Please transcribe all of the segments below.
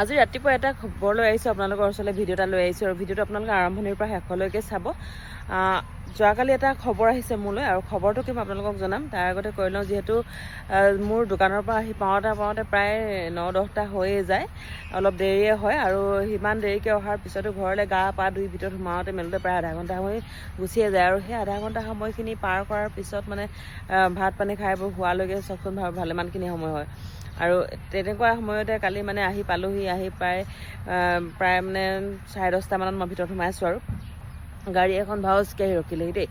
আজি ৰাতিপুৱা এটা খবৰ লৈ আহিছোঁ আপোনালোকৰ ওচৰলৈ ভিডিঅ' এটা লৈ আহিছোঁ আৰু ভিডিঅ'টো আপোনালোকে আৰম্ভণিৰ পৰা শেষলৈকে চাব। যোৱাকালি এটা খবৰ আহিছে মোলৈ আৰু খবৰটো কি মই আপোনালোকক জনাম তাৰ আগতে কৈ লওঁ, যিহেতু মোৰ দোকানৰ পৰা আহি পাওঁতে প্ৰায় 9-10টা হৈয়ে যায়, অলপ দেৰিয়ে হয় আৰু সিমান দেৰিকৈ অহাৰ পিছতো ঘৰলৈ গা পা ধুই ভিতৰত সোমাওঁতে মেলোতে প্ৰায় আধা ঘণ্টা সময় গুচিয়ে যায় আৰু সেই আধা ঘণ্টা সময়খিনি পাৰ কৰাৰ পিছত মানে ভাত পানী খাই বৈ হোৱালৈকে চবচোন ভালেমানখিনি সময় হয়। আৰু তেনেকুৱা সময়তে কালি মানে আহি পালোহি, আহি প্ৰায় মানে 10:30মানত মই ভিতৰত সোমাইছোঁ আৰু গাড়ী এখন ভাউচকৈ আহি ৰখিলেহি দেই।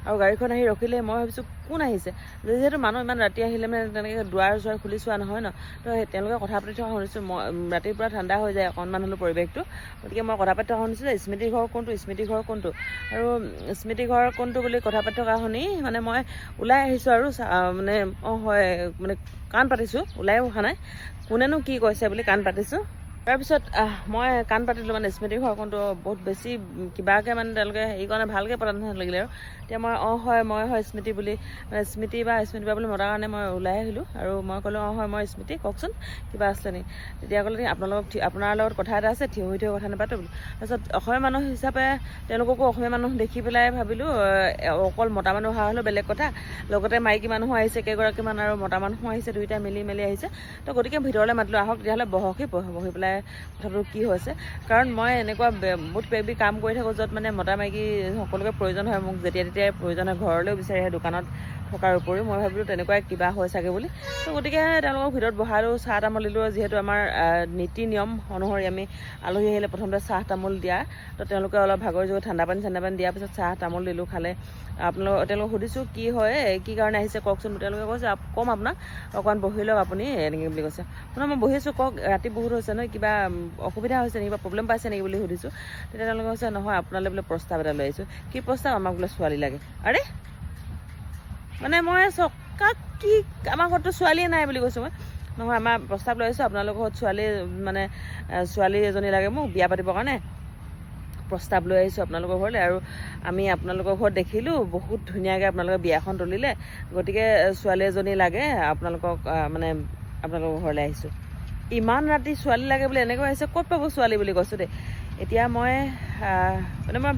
আৰু গাড়ীখন আহি ৰখিলে মই ভাবিছোঁ কোন আহিছে, যিহেতু মানুহ ইমান ৰাতি আহিলে মানে তেনেকৈ দুৱাৰ খুলি চোৱা নহয় ন, তো তেওঁলোকে কথা পাতি থকা শুনিছোঁ। মই ৰাতিৰ পৰা ঠাণ্ডা হৈ যায় অকণমান হ'লেও পৰিৱেশটো, গতিকে মই কথা পাতি থকা শুনিছোঁ যে স্মৃতিৰ ঘৰ কোনটো, স্মৃতিৰ ঘৰ কোনটো, আৰু স্মৃতিৰ ঘৰ কোনটো বুলি কথা পাতি থকা শুনি মানে মই ওলাই আহিছোঁ আৰু মানে হয় মানে কাণ পাতিছোঁ, ওলাই অহা নাই, কোনেনো কি কৈছে বুলি কাণ পাতিছোঁ। তাৰপিছত মই কাণ পাতিলোঁ, মানে স্মৃতিৰ ঘৰ কোনটো বহুত বেছি কিবাকৈ মানে তেওঁলোকে হেৰি কাৰণে ভালকৈ পতা নিচিনা লাগিলে আৰু তেতিয়া মই মই হয় স্মৃতি বুলি, স্মৃতি বা বুলি মতাৰ কাৰণে মই ওলাই আহিলোঁ আৰু মই ক'লোঁ হয় মই স্মৃতি, কওকচোন কিবা আছিলে নেকি। তেতিয়া ক'লে আপোনাৰ লগত কথা এটা আছে, থিয় হৈ কথা নাপাতো বুলি। তাৰপিছত অসমীয়া মানুহ হিচাপে তেওঁলোককো অসমীয়া মানুহ দেখি পেলাই ভাবিলোঁ অকল মতা মানুহ অহা হ'লেও বেলেগ কথা, লগতে মাইকী মানুহো আহিছে কেইগৰাকীমান আৰু মতা মানুহো আহিছে, দুইটা মিলি আহিছে। তো গতিকে ভিতৰলৈ মাতিলোঁ, আহক তেতিয়াহ'লে বহি পেলাই কথাটো কি হৈছে। কাৰণ মই এনেকুৱা বহুত কিবাকিবি কাম কৰি থাকোঁ য'ত মানে মতা মাইকী সকলোকে প্ৰয়োজন হয়, মোক যেতিয়া তেতিয়াই প্ৰয়োজন হয়, ঘৰলৈও বিচাৰি আহে দোকানত থকাৰ উপৰিও। মই ভাবিলোঁ তেনেকুৱাই কিবা হয় চাগে বুলি। তো গতিকে তেওঁলোকক ভিতৰত বহালোঁ, চাহ তামোল দিলোঁ। যিহেতু আমাৰ নীতি নিয়ম অনুসৰি আমি আলহী আহিলে প্ৰথমতে চাহ তামোল দিয়া, তো তেওঁলোকে অলপ ভাগৰ যোগ ঠাণ্ডা পানী দিয়াৰ পিছত চাহ তামোল দিলোঁ, খালে। তেওঁলোকক সুধিছোঁ কি হয়, কি কাৰণে আহিছে কওকচোন। তেওঁলোকে কৈছে ক'ম আপোনাক, অকণমান বহি লওক আপুনি, এনেকৈ বুলি কৈছে। মই বহিছোঁ, কওক, ৰাতি বহুত হৈছে নহয়, কিবা অসুবিধা হৈছে নেকি বা প্ৰব্লেম পাইছে নেকি বুলি সুধিছোঁ। তেতিয়া তেওঁলোকে কৈছে নহয় আপোনালৈ বোলে প্ৰস্তাৱ এটা লৈ আহিছোঁ। কি প্ৰস্তাৱ? আমাক বোলে ছোৱালী লাগে। আৰে মানে মই কাক কি, আমাৰ ঘৰততো ছোৱালীয়ে নাই বুলি কৈছোঁ মই। নহয়, আমাৰ প্ৰস্তাৱ লৈ আহিছোঁ, আপোনালোকৰ ঘৰত ছোৱালী এজনী লাগে মোক বিয়া পাতিবৰ কাৰণে, প্ৰস্তাৱ লৈ আহিছোঁ আপোনালোকৰ ঘৰলৈ। আৰু আমি আপোনালোকৰ ঘৰত দেখিলোঁ বহুত ধুনীয়াকৈ আপোনালোকে বিয়াখন তুলিলে, গতিকে ছোৱালী এজনী লাগে আপোনালোকক, মানে আপোনালোকৰ ঘৰলৈ আহিছোঁ। ইমান ৰাতি ছোৱালী লাগে বুলি এনেকৈ আহিছে, ক'ত পাব ছোৱালী বুলি কৈছোঁ দেই। এতিয়া মই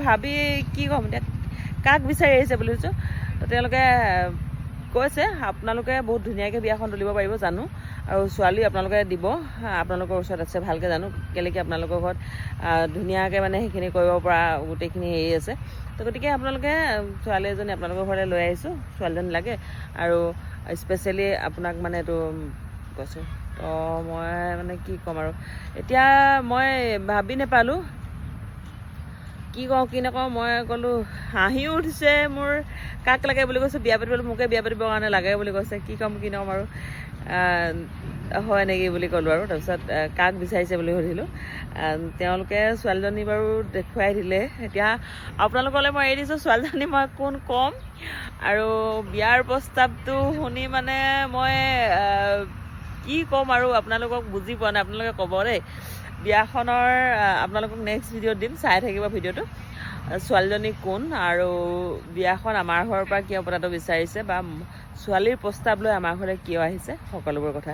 ভাবি কি ক'ম, এতিয়া কাক বিচাৰি আহিছে বুলি কৈছোঁ। তো তেওঁলোকে কৈছে আপোনালোকে বহুত ধুনীয়াকৈ বিয়াখন তুলিব পাৰিব জানো, আৰু ছোৱালী আপোনালোকে দিব, আপোনালোকৰ ওচৰত আছে ভালকৈ জানো, কেলেকি আপোনালোকৰ ঘৰত ধুনীয়াকৈ মানে সেইখিনি কৰিব পৰা গোটেইখিনি হেৰি আছে। তো গতিকে আপোনালোকে ছোৱালী এজনী আপোনালোকৰ ঘৰলৈ লৈ আহিছোঁ, ছোৱালীজনী লাগে আৰু স্পেচিয়েলি আপোনাক মানে এইটো কৈছোঁ। তো মই মানে কি ক'ম আৰু, এতিয়া মই ভাবি নাপালোঁ কি কওঁ কি নকওঁ। মই ক'লোঁ, হাঁহিও উঠিছে মোৰ, কাক লাগে বুলি কৈছোঁ, বিয়া পাতিবলৈ মোকে বিয়া পাতিবৰ কাৰণে লাগে বুলি কৈছে। কি ক'ম কি নক'ম আৰু, হয় নেকি বুলি ক'লোঁ আৰু। তাৰপিছত কাক বিচাৰিছে বুলি সুধিলোঁ। তেওঁলোকে ছোৱালীজনী বাৰু দেখুৱাই দিলে। এতিয়া আপোনালোকলৈ মই এৰি দিছোঁ ছোৱালীজনী মই কোন ক'ম, আৰু বিয়াৰ প্ৰস্তাৱটো শুনি মানে মই কি ক'ম আৰু আপোনালোকক বুজি পোৱা নাই, আপোনালোকে ক'ব দেই। বিয়াখনৰ আপোনালোকক নেক্সট ভিডিঅ'ত দিম, চাই থাকিব ভিডিঅ'টো। ছোৱালীজনী কোন আৰু বিয়াখন আমাৰ ঘৰৰ পৰা কিয় পতাটো বিচাৰিছে বা ছোৱালীৰ প্ৰস্তাৱ লৈ আমাৰ ঘৰলৈ কিয় আহিছে, সকলোবোৰ কথা